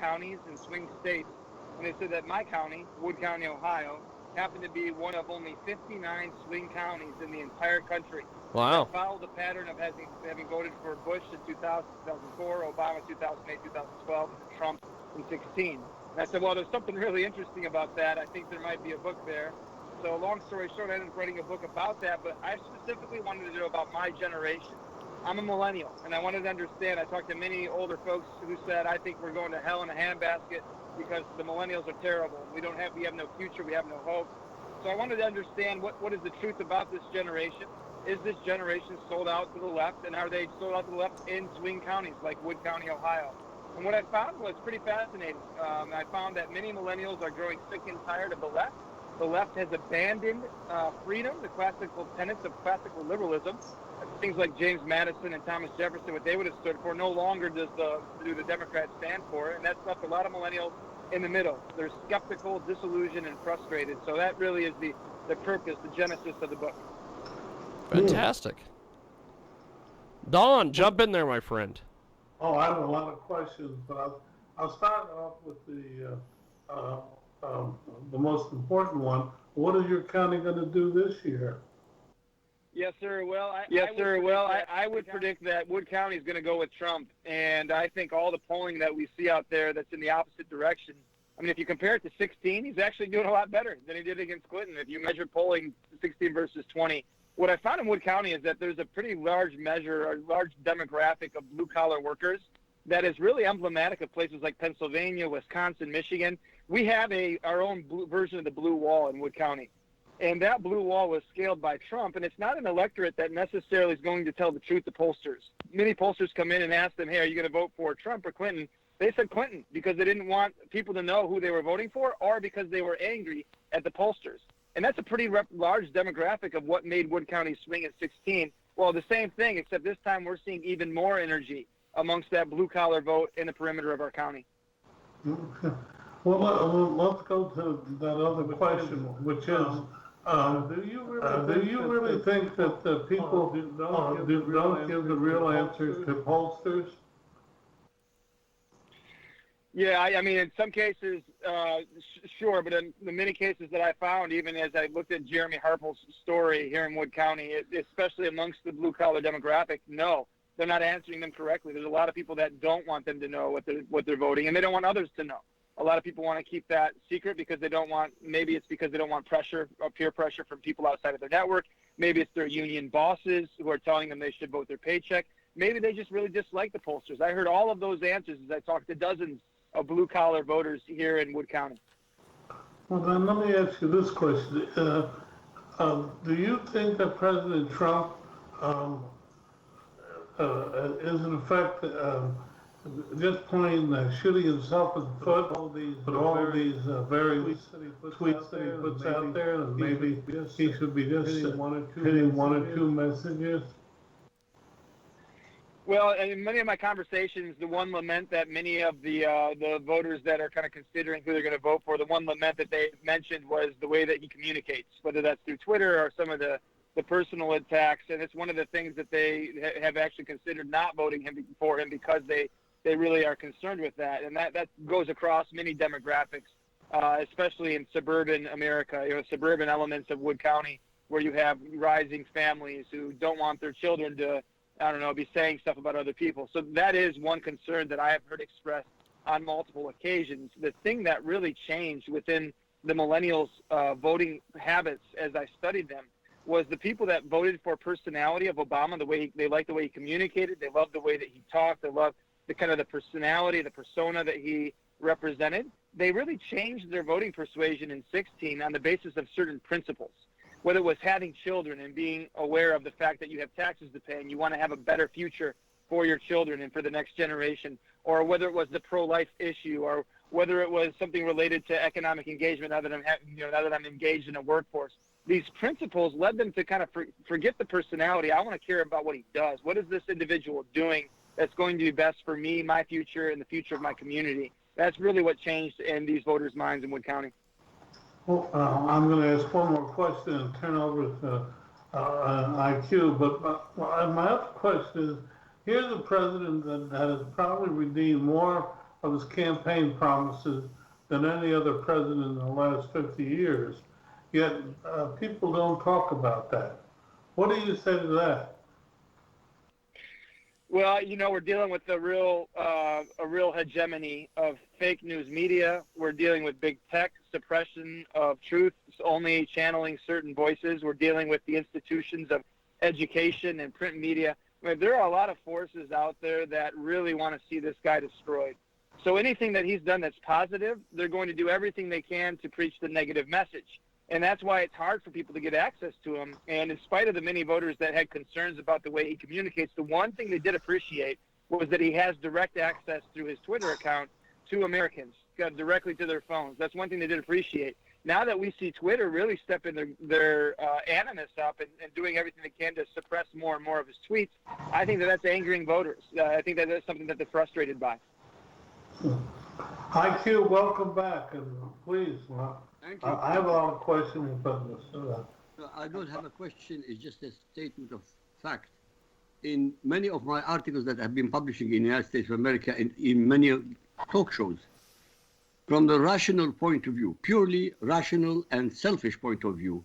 counties and swing states, and they said that my county, Wood County, Ohio, happened to be one of only 59 swing counties in the entire country. Wow. That followed the pattern of having voted for Bush in 2000, 2004, Obama 2008, 2012, and Trump in 16. And I said, well, there's something really interesting about that. I think there might be a book there. So long story short, I ended up writing a book about that, but I specifically wanted to know about my generation. I'm a millennial, and I wanted to understand. I talked to many older folks who said, I think we're going to hell in a handbasket because the millennials are terrible. We have no future, we have no hope. So I wanted to understand what is the truth about this generation. Is this generation sold out to the left, and are they sold out to the left in swing counties like Wood County, Ohio? And what I found was pretty fascinating. I found that many millennials are growing sick and tired of the left. The left has abandoned freedom, the classical tenets of classical liberalism. Things like James Madison and Thomas Jefferson, what they would have stood for, no longer do the Democrats stand for, and that's left a lot of millennials in the middle. They're skeptical, disillusioned, and frustrated. So that really is the purpose, the genesis of the book. Fantastic. Don, jump in there, my friend. Oh, I have a lot of questions, but I'll start off with the most important one. What is your county going to do this year? Yes, sir. Well, I would predict that Wood County is going to go with Trump, and I think all the polling that we see out there that's in the opposite direction. I mean, if you compare it to 16, he's actually doing a lot better than he did against Clinton. If you measure polling 16 versus 20, what I found in Wood County is that there's a pretty large demographic of blue-collar workers that is really emblematic of places like Pennsylvania, Wisconsin, Michigan. We have our own version of the blue wall in Wood County. And that blue wall was scaled by Trump, and it's not an electorate that necessarily is going to tell the truth to pollsters. Many pollsters come in and ask them, hey, are you going to vote for Trump or Clinton? They said Clinton because they didn't want people to know who they were voting for, or because they were angry at the pollsters. And that's a pretty large demographic of what made Wood County swing at 16. Well, the same thing, except this time we're seeing even more energy amongst that blue-collar vote in the perimeter of our county. Well, let's go to that other question, which is, do you really think that the people don't give the real answers to pollsters? Yeah, I mean, in some cases, sure, but in the many cases that I found, even as I looked at Jeremy Harpel's story here in Wood County, especially amongst the blue-collar demographic, no, they're not answering them correctly. There's a lot of people that don't want them to know what they're voting, and they don't want others to know. A lot of people want to keep that secret because they don't want, maybe it's because they don't want pressure or peer pressure from people outside of their network. Maybe it's their union bosses who are telling them they should vote their paycheck. Maybe they just really dislike the pollsters. I heard all of those answers as I talked to dozens of blue-collar voters here in Wood County. Well, then let me ask you this question. Do you think that President Trump is in effect just plain shooting himself in the foot with all these various tweets that he puts out there, and maybe he should be just hitting one or two messages? Well, in many of my conversations, the one lament that many of the voters that are kind of considering who they're going to vote for, the one lament that they mentioned was the way that he communicates, whether that's through Twitter or some of the personal attacks. And it's one of the things that they have actually considered not voting for him because they really are concerned with that. And that goes across many demographics, especially in suburban America, suburban elements of Wood County, where you have rising families who don't want their children to, be saying stuff about other people. So that is one concern that I have heard expressed on multiple occasions. The thing that really changed within the millennials' voting habits as I studied them was the people that voted for personality of Obama, they liked the way he communicated, they loved the way that he talked, they loved the kind of the personality, the persona that he represented. They really changed their voting persuasion in 16 on the basis of certain principles. Whether it was having children and being aware of the fact that you have taxes to pay and you want to have a better future for your children and for the next generation, or whether it was the pro-life issue, or whether it was something related to economic engagement now that I'm engaged in a workforce. These principles led them to kind of forget the personality. I want to care about what he does. What is this individual doing that's going to be best for me, my future, and the future of my community? That's really what changed in these voters' minds in Wood County. Well, I'm going to ask one more question and turn over to IQ. But my other question is, here's a president that has probably redeemed more of his campaign promises than any other president in the last 50 years. Yet people don't talk about that. What do you say to that? Well, we're dealing with a real hegemony of fake news media. We're dealing with big tech, suppression of truth, only channeling certain voices. We're dealing with the institutions of education and print media. I mean, there are a lot of forces out there that really want to see this guy destroyed. So anything that he's done that's positive, they're going to do everything they can to preach the negative message. And that's why it's hard for people to get access to him. And in spite of the many voters that had concerns about the way he communicates, the one thing they did appreciate was that he has direct access through his Twitter account to Americans, directly to their phones. That's one thing they did appreciate. Now that we see Twitter really stepping their animus up and doing everything they can to suppress more and more of his tweets, I think that's angering voters. I think that's something that they're frustrated by. IQ, welcome back, and please. Thank you. I have a lot of questions, but I don't have a question. It's just a statement of fact. In many of my articles that I've been publishing in the United States of America and in many talk shows, from the rational point of view, purely rational and selfish point of view,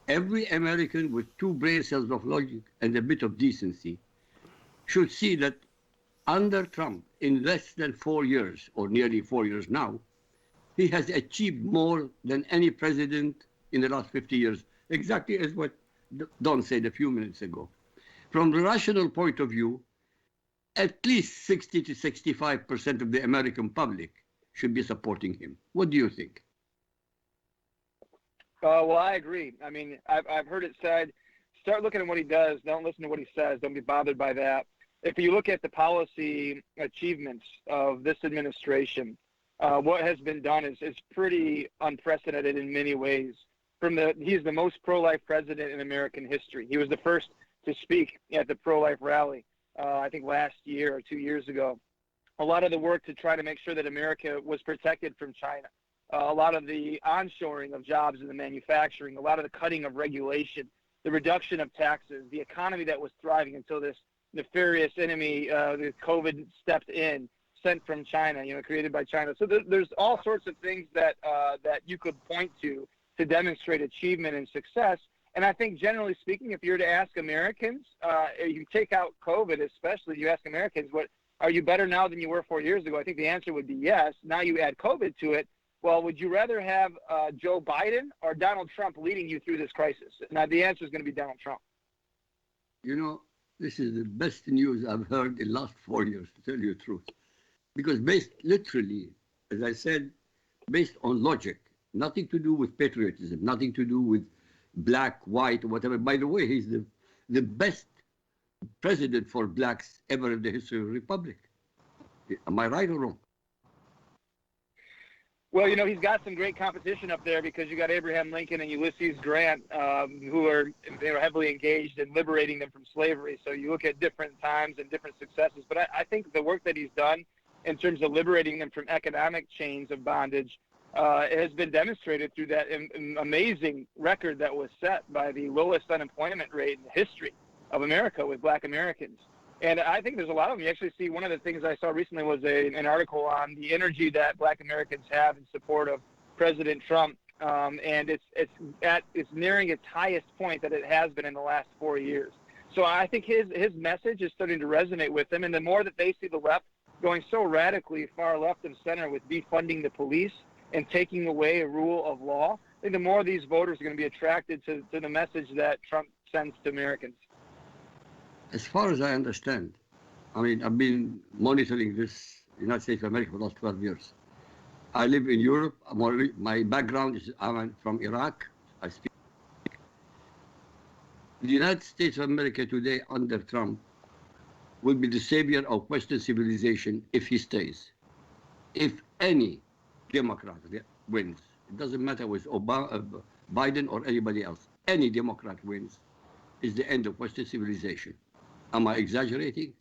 every American with 2 brain cells of logic and a bit of decency should see that under Trump, in less than 4 years, or nearly 4 years now, he has achieved more than any president in the last 50 years, exactly as what Don said a few minutes ago. From the rational point of view, at least 60 to 65% of the American public should be supporting him. What do you think? Well, I agree. I mean, I've heard it said, start looking at what he does. Don't listen to what he says. Don't be bothered by that. If you look at the policy achievements of this administration, what has been done is pretty unprecedented in many ways. He's the most pro-life president in American history. He was the first to speak at the pro-life rally, I think last year or 2 years ago. A lot of the work to try to make sure that America was protected from China. A lot of the onshoring of jobs in the manufacturing, a lot of the cutting of regulation, the reduction of taxes, the economy that was thriving until this nefarious enemy, the COVID, stepped in, sent from China, created by China. So there's all sorts of things that you could point to demonstrate achievement and success. And I think generally speaking, if you were to ask Americans, you take out COVID especially, you ask Americans, are you better now than you were 4 years ago? I think the answer would be yes. Now you add COVID to it. Well, would you rather have Joe Biden or Donald Trump leading you through this crisis? Now, the answer is going to be Donald Trump. This is the best news I've heard in the last 4 years, to tell you the truth. Because based literally, as I said, based on logic, nothing to do with patriotism, nothing to do with black, white, or whatever. By the way, he's the best president for blacks ever in the history of the Republic. Am I right or wrong? Well, he's got some great competition up there because you got Abraham Lincoln and Ulysses Grant, who are heavily engaged in liberating them from slavery. So you look at different times and different successes. But I think the work that he's done in terms of liberating them from economic chains of bondage has been demonstrated through that amazing record that was set by the lowest unemployment rate in the history of America with black Americans. And I think there's a lot of them. You actually see one of the things I saw recently was an article on the energy that black Americans have in support of President Trump. And it's nearing its highest point that it has been in the last 4 years. So I think his message is starting to resonate with them. And the more that they see the left going so radically far left of center with defunding the police and taking away a rule of law, I think the more these voters are going to be attracted to the message that Trump sends to Americans. As far as I understand, I've been monitoring this United States of America for the last 12 years. I live in Europe. My background is I'm from Iraq. I speak. The United States of America today under Trump will be the savior of Western civilization if he stays. If any Democrat wins, it doesn't matter with Obama, Biden or anybody else, any Democrat wins, is the end of Western civilization. Am I exaggerating?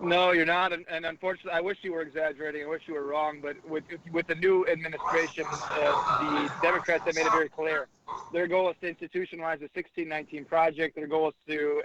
No, you're not. And unfortunately, I wish you were exaggerating. I wish you were wrong. But with the new administration, the Democrats have made it very clear. Their goal is to institutionalize the 1619 Project. Their goal is to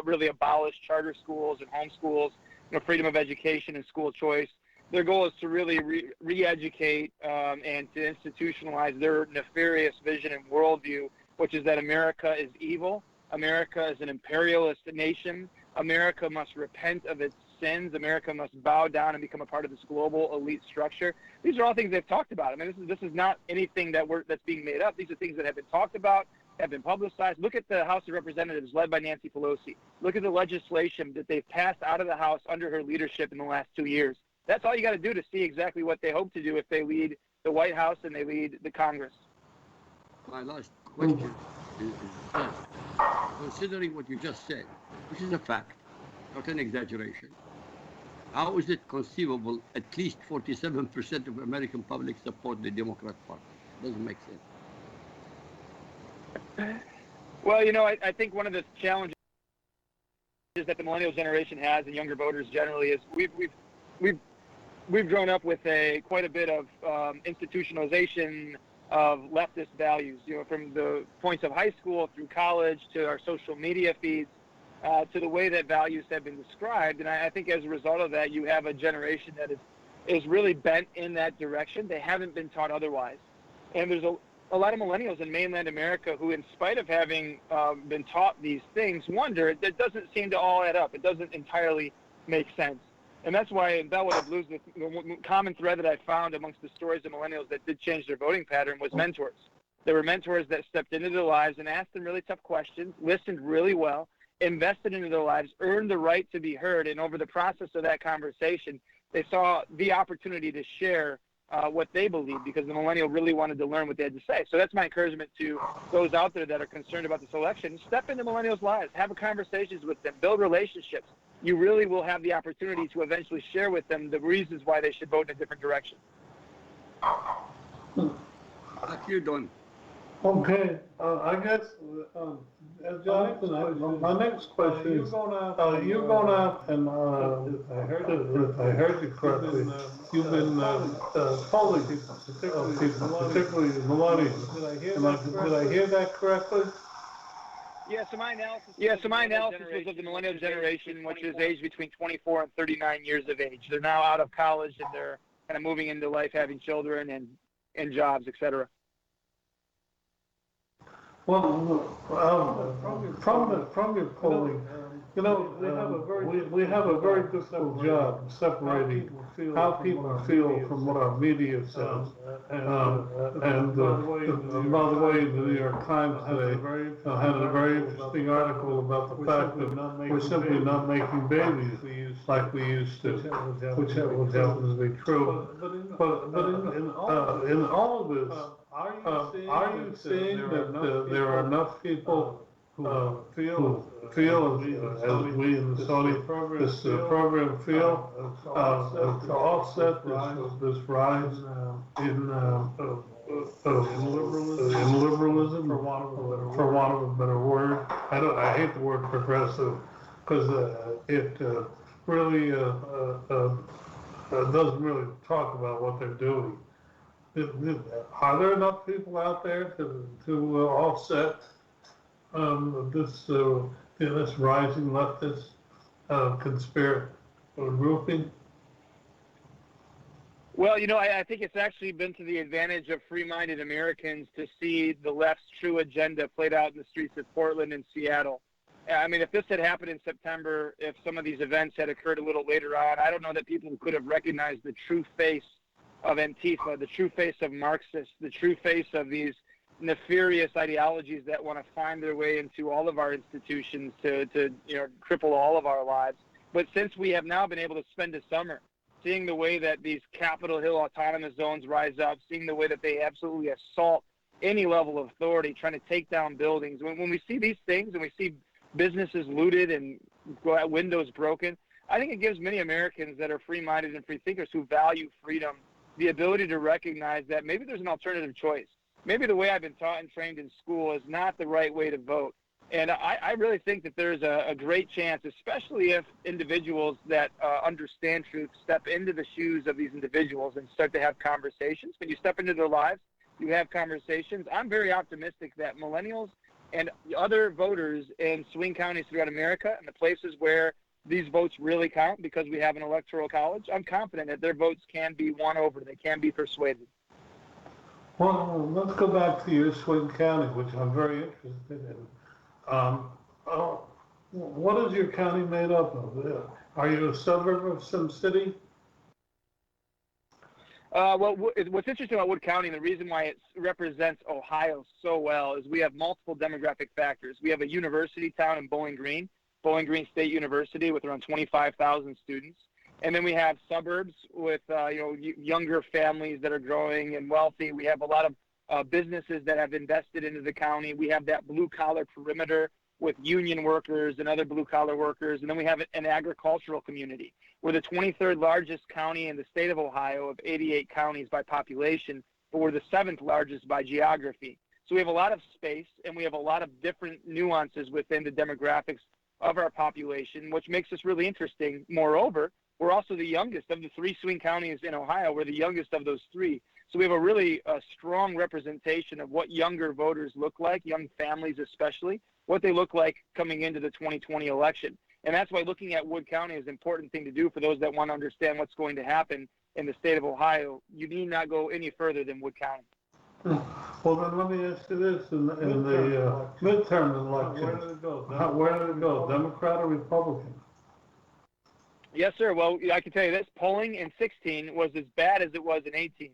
really abolish charter schools and homeschools. freedom of education and school choice. Their goal is to really re-educate and to institutionalize their nefarious vision and worldview, which is that America is evil, America is an imperialist nation, America must repent of its sins, America must bow down and become a part of this global elite structure. These are all things they've talked about. I mean, this is not anything that's being made up. These are things that have been talked about, have been publicized. Look at the House of Representatives led by Nancy Pelosi. Look at the legislation that they've passed out of the House under her leadership in the last 2 years. That's all you got to do to see exactly what they hope to do if they lead the White House and they lead the Congress. My last question is this. Considering what you just said, which is a fact, not an exaggeration, how is it conceivable at least 47% of American public support the Democrat Party? Doesn't make sense. Well, I think one of the challenges that the Millennial Generation has and younger voters generally is we've grown up with quite a bit of institutionalization of leftist values, from the points of high school through college to our social media feeds, to the way that values have been described. And I think as a result of that, you have a generation that is really bent in that direction. They haven't been taught otherwise. And there's a lot of millennials in mainland America who, in spite of having been taught these things, wonder it doesn't seem to all add up. It doesn't entirely make sense. And that's why in Bellwether Blues, the common thread that I found amongst the stories of millennials that did change their voting pattern was mentors. There were mentors that stepped into their lives and asked them really tough questions, listened really well, invested into their lives, earned the right to be heard. And over the process of that conversation, they saw the opportunity to share what they believed, because the millennial really wanted to learn what they had to say. So that's my encouragement to those out there that are concerned about this election. Step into millennials' lives, have conversations with them, build relationships. You really will have the opportunity to eventually share with them the reasons why they should vote in a different direction. What you done? Okay, I guess, Jonathan, my next question is, you're going out and, if I heard you correctly, you've been polling people, particularly millennials. Did I hear that correctly? Yeah, so my analysis was of the Millennial Generation, which is aged between 24 and 39 years of age. They're now out of college and they're kind of moving into life, having children and jobs, et cetera. Well, from your polling, we have a very difficult job separating how people feel from what our media says. And by the way, the New York Times today had a very interesting article about the fact that we're simply not making babies like we used to, which happens to be true. But in all of this, are you seeing that there are enough people who feel as we in the Saudi program feel to offset this rise in liberalism, for want of a better word? I hate the word progressive because it really doesn't really talk about what they're doing. Are there enough people out there to offset this rising leftist conspiracy grouping? Well, I think it's actually been to the advantage of free-minded Americans to see the left's true agenda played out in the streets of Portland and Seattle. I mean, if this had happened in September, if some of these events had occurred a little later on, I don't know that people could have recognized the true face of Antifa, the true face of Marxists, the true face of these nefarious ideologies that want to find their way into all of our institutions to cripple all of our lives. But since we have now been able to spend a summer seeing the way that these Capitol Hill autonomous zones rise up, seeing the way that they absolutely assault any level of authority, trying to take down buildings, when we see these things and we see businesses looted and windows broken, I think it gives many Americans that are free-minded and free thinkers who value freedom the ability to recognize that maybe there's an alternative choice. Maybe the way I've been taught and trained in school is not the right way to vote. And I really think that there's a great chance, especially if individuals that understand truth step into the shoes of these individuals and start to have conversations. When you step into their lives, you have conversations. I'm very optimistic that millennials and other voters in swing counties throughout America and the places where these votes really count because we have an electoral college, I'm confident that their votes can be won over. They can be persuaded. Well, let's go back to your swing county, which I'm very interested in. What is your county made up of? Are you a suburb of some city? Well, what's interesting about Wood County and the reason why it represents Ohio so well is we have multiple demographic factors. We have a university town in Bowling Green State University with around 25,000 students. And then we have suburbs with, younger families that are growing and wealthy. We have a lot of businesses that have invested into the county. We have that blue-collar perimeter with union workers and other blue-collar workers. And then we have an agricultural community. We're the 23rd largest county in the state of Ohio of 88 counties by population, but we're the 7th largest by geography. So we have a lot of space, and we have a lot of different nuances within the demographics of our population, which makes us really interesting. Moreover, we're also the youngest of the 3 swing counties in Ohio. We're the youngest of those 3. So we have a really strong representation of what younger voters look like, young families especially, what they look like coming into the 2020 election. And that's why looking at Wood County is an important thing to do for those that want to understand what's going to happen in the state of Ohio. You need not go any further than Wood County. Well, then let me ask you this. In the midterm election, where did it go, Democrat or Republican? Yes, sir. Well, I can tell you this. Polling in 16 was as bad as it was in 18.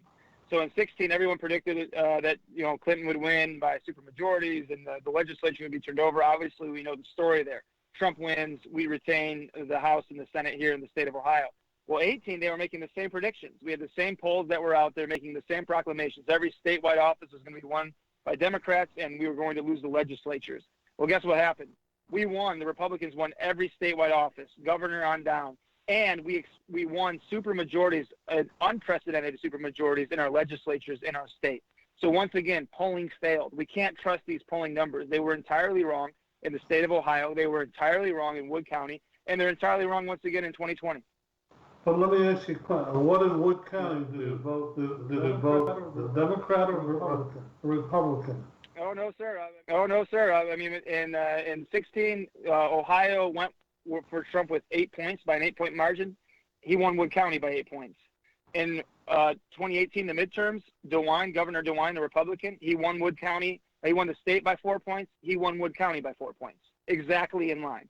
So in 16, everyone predicted that, Clinton would win by supermajorities and the legislature would be turned over. Obviously, we know the story there. Trump wins. We retain the House and the Senate here in the state of Ohio. Well, 18, they were making the same predictions. We had the same polls that were out there making the same proclamations. Every statewide office was going to be won by Democrats, and we were going to lose the legislatures. Well, guess what happened? We won. The Republicans won every statewide office, governor on down. And we won supermajorities, unprecedented supermajorities in our legislatures in our state. So once again, polling failed. We can't trust these polling numbers. They were entirely wrong in the state of Ohio. They were entirely wrong in Wood County. And they're entirely wrong once again in 2020. But let me ask you a question. What did Wood County do? Did it vote the Democrat or Republican? Oh, no, sir. I mean, in 16, Ohio went for Trump with 8 points by an 8-point margin. He won Wood County by 8 points. In 2018, the midterms, Governor DeWine, the Republican, he won Wood County. He won the state by 4 points. He won Wood County by 4 points. Exactly in line.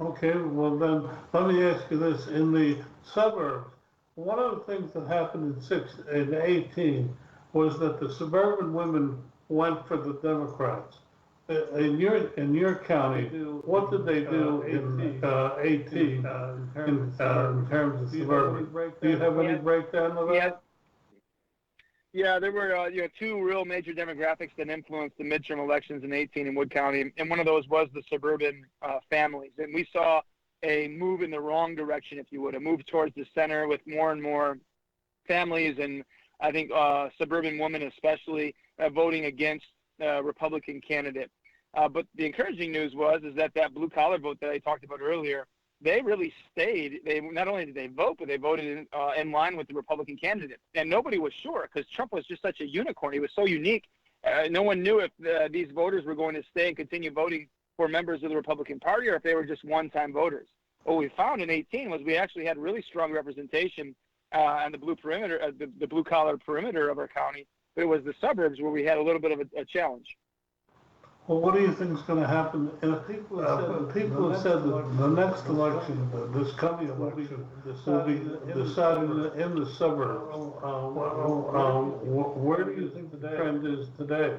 Okay, well then, let me ask you this. In the suburbs, one of the things that happened in 18 was that the suburban women went for the Democrats. In your county, what did they do in 18 in terms of suburban? Do you have any breakdown of that? Yeah, there were 2 real major demographics that influenced the midterm elections in 18 in Wood County, and one of those was the suburban families. And we saw a move in the wrong direction, if you would, a move towards the center with more and more families, and I think suburban women especially voting against Republican candidate. But the encouraging news is that blue-collar vote that I talked about earlier, they really stayed. They not only did they vote, but they voted in line with the Republican candidate. And nobody was sure because Trump was just such a unicorn. He was so unique. No one knew if these voters were going to stay and continue voting for members of the Republican Party or if they were just one-time voters. What we found in 18 was we actually had really strong representation on the blue-collar perimeter of our county. But it was the suburbs where we had a little bit of a challenge. Well, what do you think is going to happen? People have said that the next election, this coming election, will be decided in the suburbs. Where do you think the trend is today?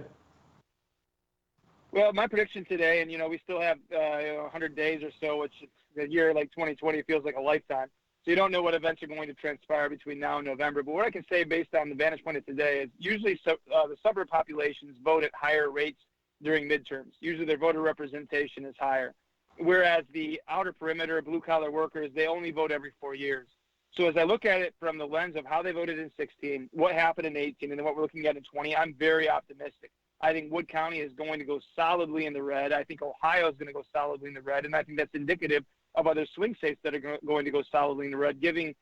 Well, my prediction today, and we still have 100 days or so, which a year like 2020 feels like a lifetime. So you don't know what events are going to transpire between now and November. But what I can say based on the vantage point of today is usually the suburb populations vote at higher rates during midterms. Usually their voter representation is higher. Whereas the outer perimeter, blue-collar workers, they only vote every 4 years. So as I look at it from the lens of how they voted in 16, what happened in 18, and then what we're looking at in 20, I'm very optimistic. I think Wood County is going to go solidly in the red. I think Ohio is going to go solidly in the red, and I think that's indicative of other swing states that are going to go solidly in the red, giving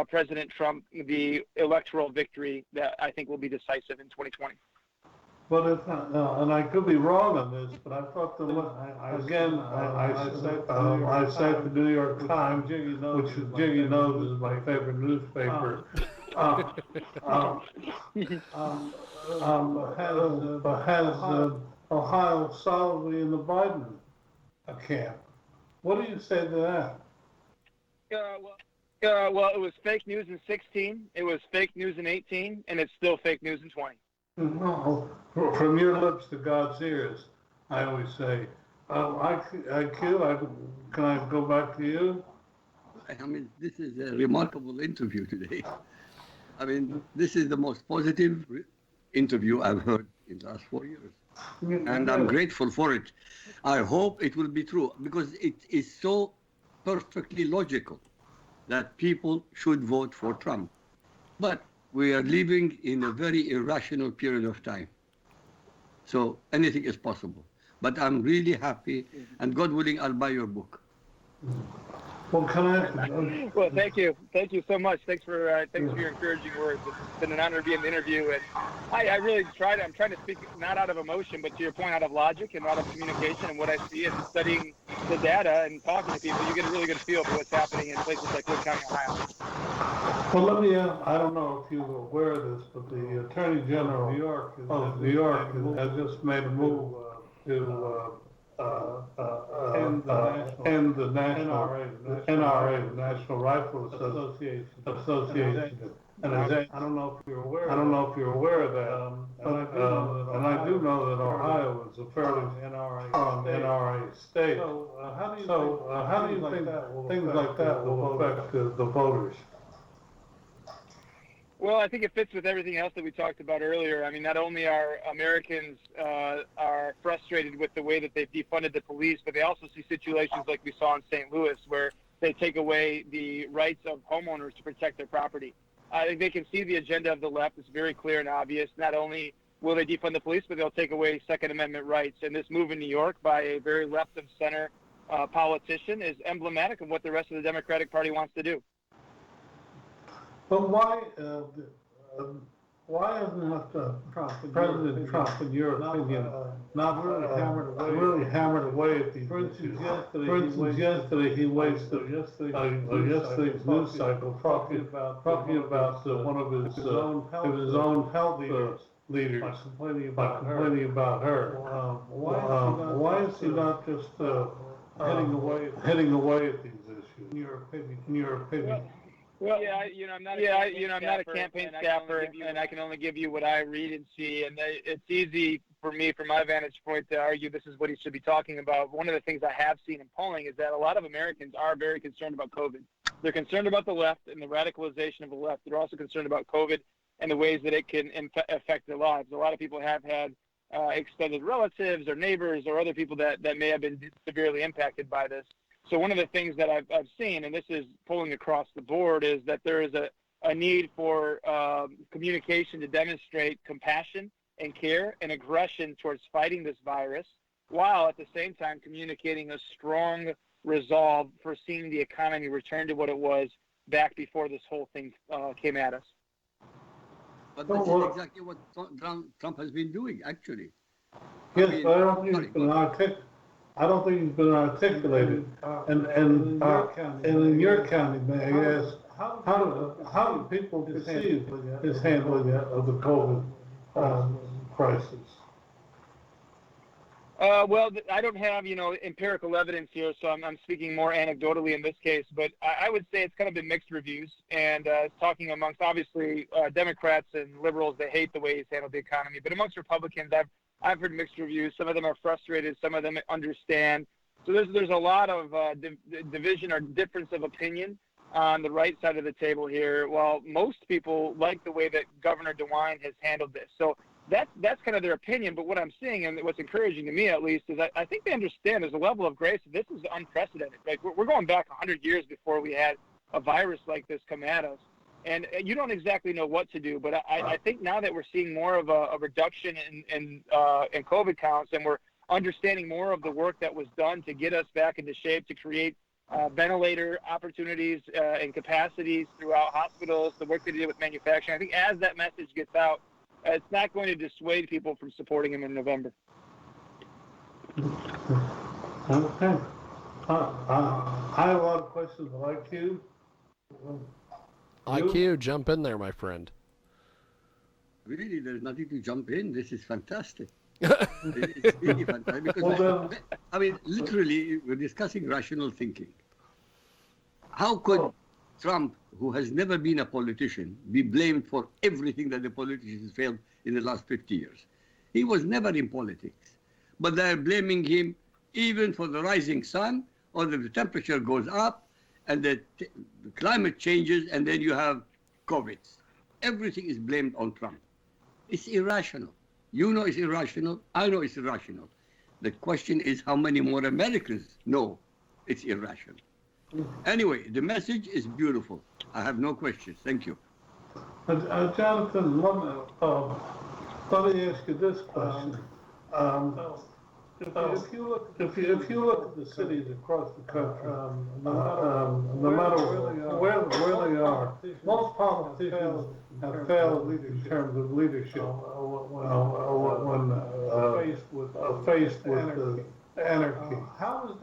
President Trump the electoral victory that I think will be decisive in 2020. But if, and I could be wrong on this, but I thought I cite the New York Times, which Jiggy knows is my favorite newspaper. Has Ohio solidly in the Biden camp. What do you say to that? Well, it was fake news in 16, it was fake news in 18, and it's still fake news in 20. No, from your lips to God's ears, I always say. Can I go back to you? I mean, this is a remarkable interview today. I mean, this is the most positive interview I've heard in the last 4 years. And I'm grateful for it. I hope it will be true because it is so perfectly logical that people should vote for Trump. But we are living in a very irrational period of time. So anything is possible. But I'm really happy, and God willing, I'll buy your book. Well, can I? Well, thank you so much. Thanks for your encouraging words. It's been an honor to be in the interview, and I really tried. I'm trying to speak not out of emotion, but to your point, out of logic and out of communication and what I see and studying the data and talking to people. You get a really good feel for what's happening in places like Wood County, Ohio. Well, let me. I don't know if you were aware of this, but the Attorney General of New York has just made a move to end the NRA, the National Rifle Association. And I don't know if you're aware. I don't know if you're aware of that. And I do know that Ohio is a fairly NRA state. So how do you think things like that will affect the voters? Well, I think it fits with everything else that we talked about earlier. I mean, not only are Americans are frustrated with the way that they've defunded the police, but they also see situations like we saw in St. Louis where they take away the rights of homeowners to protect their property. I think they can see the agenda of the left. It's very clear and obvious. Not only will they defund the police, but they'll take away Second Amendment rights. And this move in New York by a very left of center politician is emblematic of what the rest of the Democratic Party wants to do. But why isn't President Trump, in your opinion, not really hammered away at these issues? For instance, yesterday he wasted yesterday's news cycle talking about one of his own health leaders by complaining about her. Why is he not just heading away at these issues? In your opinion. Well, I'm not a campaign staffer, and I can only give you what I read and see. And it's easy for me, from my vantage point, to argue this is what he should be talking about. One of the things I have seen in polling is that a lot of Americans are very concerned about COVID. They're concerned about the left and the radicalization of the left. They're also concerned about COVID and the ways that it can affect their lives. A lot of people have had extended relatives or neighbors or other people that may have been severely impacted by this. So one of the things that I've seen, and this is polling across the board, is that there is a need for communication to demonstrate compassion and care and aggression towards fighting this virus, while at the same time communicating a strong resolve for seeing the economy return to what it was back before this whole thing came at us. But this is exactly what Trump has been doing, actually. Yes, but I don't think he's been articulated. And in your county, may I ask, how do people perceive his handling of the COVID crisis? Well, I don't have, empirical evidence here, so I'm speaking more anecdotally in this case. But I would say it's kind of been mixed reviews. And talking amongst, obviously, Democrats and liberals, they hate the way he's handled the economy. But amongst Republicans, I've heard mixed reviews. Some of them are frustrated. Some of them understand. So there's a lot of division or difference of opinion on the right side of the table here, while most people like the way that Governor DeWine has handled this. So that's kind of their opinion. But what I'm seeing, and what's encouraging to me at least, is I think they understand there's a level of grace. This is unprecedented. Like we're going back 100 years before we had a virus like this come at us. And you don't exactly know what to do, but I think now that we're seeing more of a reduction in COVID counts, and we're understanding more of the work that was done to get us back into shape, to create ventilator opportunities and capacities throughout hospitals, the work that they did with manufacturing. I think as that message gets out, it's not going to dissuade people from supporting him in November. Okay. I have a lot of questions like you. IQ, jump in there, my friend. Really, there's nothing to jump in. This is fantastic. It's really fantastic because, I mean, literally, we're discussing rational thinking. How could Trump, who has never been a politician, be blamed for everything that the politicians failed in the last 50 years? He was never in politics. But they're blaming him even for the rising sun, or the temperature goes up, and the climate changes, and then you have COVID. Everything is blamed on Trump. It's irrational. You know it's irrational. I know it's irrational. The question is how many more Americans know it's irrational. Anyway, the message is beautiful. I have no questions. Thank you. Jonathan, let me ask you this question. If you look at the cities across the country, no matter where they are, most politicians have failed in terms of leadership when faced with anarchy. How is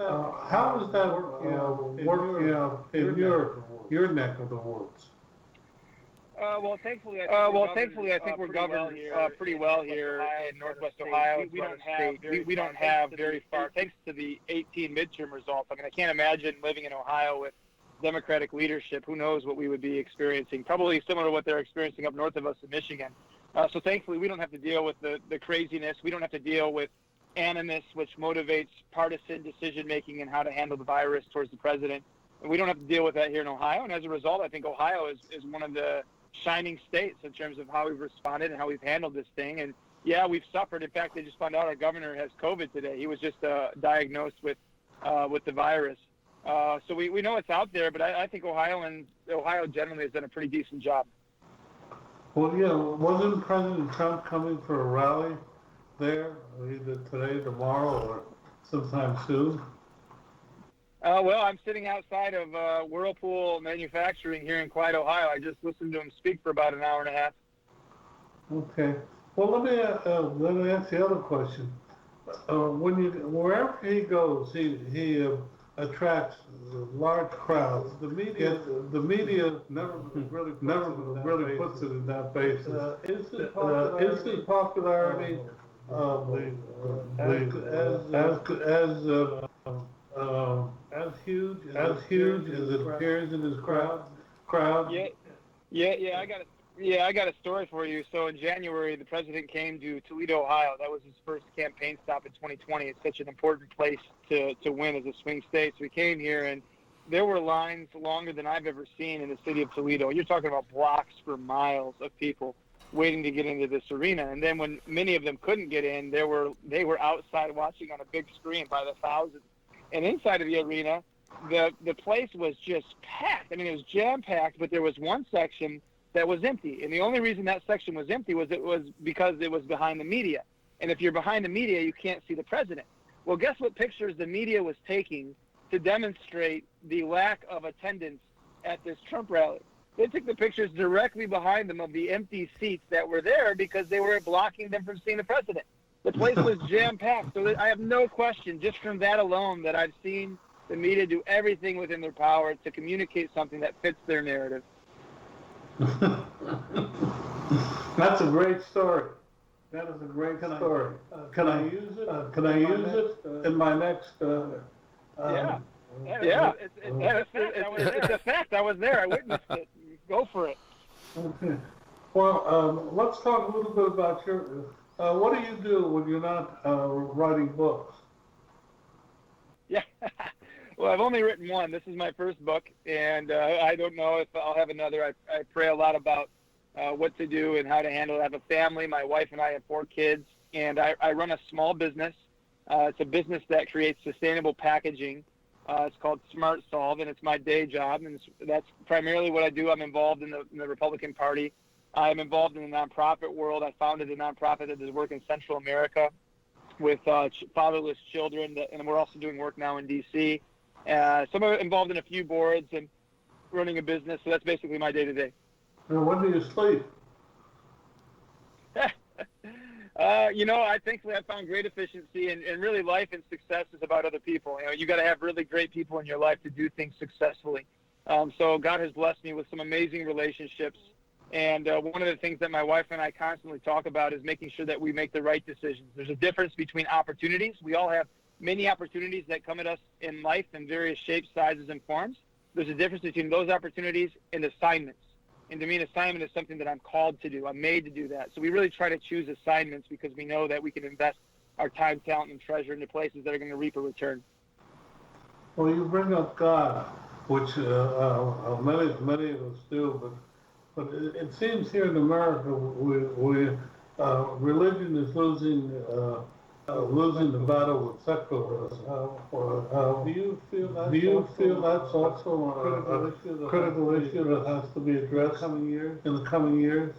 that working out in your neck of the woods? Well, thankfully, I think we're governed pretty well here in Northwest Ohio. We don't have very far, thanks to the 18 midterm results. I mean, I can't imagine living in Ohio with Democratic leadership. Who knows what we would be experiencing? Probably similar to what they're experiencing up north of us in Michigan. So thankfully, we don't have to deal with the craziness. We don't have to deal with animus, which motivates partisan decision-making and how to handle the virus towards the president. And we don't have to deal with that here in Ohio. And as a result, I think Ohio is one of the shining states in terms of how we've responded and how we've handled this thing. And yeah, we've suffered. In fact, they just found out our governor has COVID today. He was just diagnosed with the virus. So we know it's out there, but I think Ohio generally has done a pretty decent job. Well, yeah, wasn't President Trump coming for a rally there, either today, tomorrow, or sometime soon? Well, I'm sitting outside of Whirlpool Manufacturing here in Clyde, Ohio. I just listened to him speak for about an hour and a half. Okay. Well, let me ask the other question. Wherever he goes, he attracts large crowds. The media never really puts it in that basis. Is the popularity as huge as it appears in his crowd? Yeah. I got a story for you. So in January, the president came to Toledo, Ohio. That was his first campaign stop in 2020. It's such an important place to win as a swing state. So he came here, and there were lines longer than I've ever seen in the city of Toledo. You're talking about blocks for miles of people waiting to get into this arena. And then when many of them couldn't get in, they were outside watching on a big screen by the thousands. And inside of the arena, the place was just packed. I mean, it was jam-packed, but there was one section that was empty. And the only reason that section was empty was because it was behind the media. And if you're behind the media, you can't see the president. Well, guess what pictures the media was taking to demonstrate the lack of attendance at this Trump rally? They took the pictures directly behind them of the empty seats that were there because they were blocking them from seeing the president. The place was jam-packed. So I have no question, just from that alone, that I've seen the media do everything within their power to communicate something that fits their narrative. That's a great story. That is a great story. Can I use it in my next? Yeah. It's a fact. I was there. I witnessed it. Go for it. Okay. Well, let's talk a little bit about your. What do you do when you're not writing books? Yeah. Well, I've only written one. This is my first book, and I don't know if I'll have another. I pray a lot about what to do and how to handle it. I have a family. My wife and I have 4 kids, and I run a small business. It's a business that creates sustainable packaging. It's called Smart Solve, and it's my day job, and that's primarily what I do. I'm involved in the Republican Party. I'm involved in the nonprofit world. I founded a nonprofit that does work in Central America with fatherless children, and we're also doing work now in D.C. So I'm involved in a few boards and running a business, so that's basically my day-to-day. When do you sleep? I thankfully I found great efficiency, and really life and success is about other people. You got to have really great people in your life to do things successfully. So God has blessed me with some amazing relationships. And one of the things that my wife and I constantly talk about is making sure that we make the right decisions. There's a difference between opportunities. We all have many opportunities that come at us in life in various shapes, sizes, and forms. There's a difference between those opportunities and assignments. And to me, an assignment is something that I'm called to do. I'm made to do that. So we really try to choose assignments because we know that we can invest our time, talent, and treasure into places that are going to reap a return. Well, you bring up God, which many of us do, but it seems here in America, religion is losing the battle with secularism. Do you feel that's also a critical issue that has to be addressed in the coming years?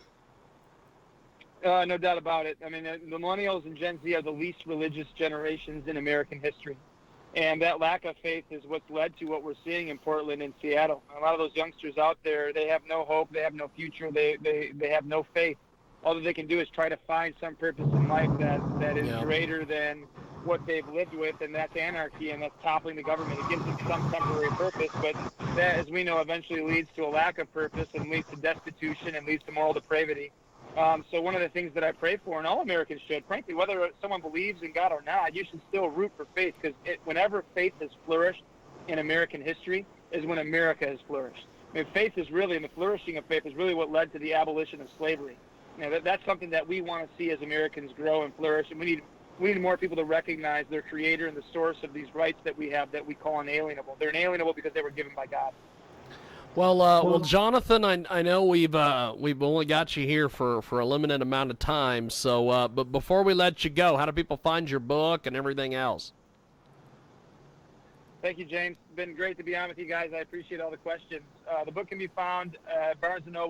No doubt about it. I mean, the millennials and Gen Z are the least religious generations in American history. And that lack of faith is what's led to what we're seeing in Portland and Seattle. A lot of those youngsters out there, they have no hope, they have no future, they have no faith. All that they can do is try to find some purpose in life that is greater than what they've lived with, and that's anarchy, and that's toppling the government. It gives them some temporary purpose, but that, as we know, eventually leads to a lack of purpose and leads to destitution and leads to moral depravity. So one of the things that I pray for, and all Americans should, frankly, whether someone believes in God or not, you should still root for faith, because whenever faith has flourished in American history is when America has flourished. I mean, faith is really, and the flourishing of faith is really what led to the abolition of slavery. That's something that we want to see as Americans grow and flourish, and we need more people to recognize their creator and the source of these rights that we have that we call inalienable. They're inalienable because they were given by God. Well, Jonathan, I know we've only got you here for a limited amount of time. So, but before we let you go, how do people find your book and everything else? Thank you, James. It's been great to be on with you guys. I appreciate all the questions. The book can be found at Barnes & Noble,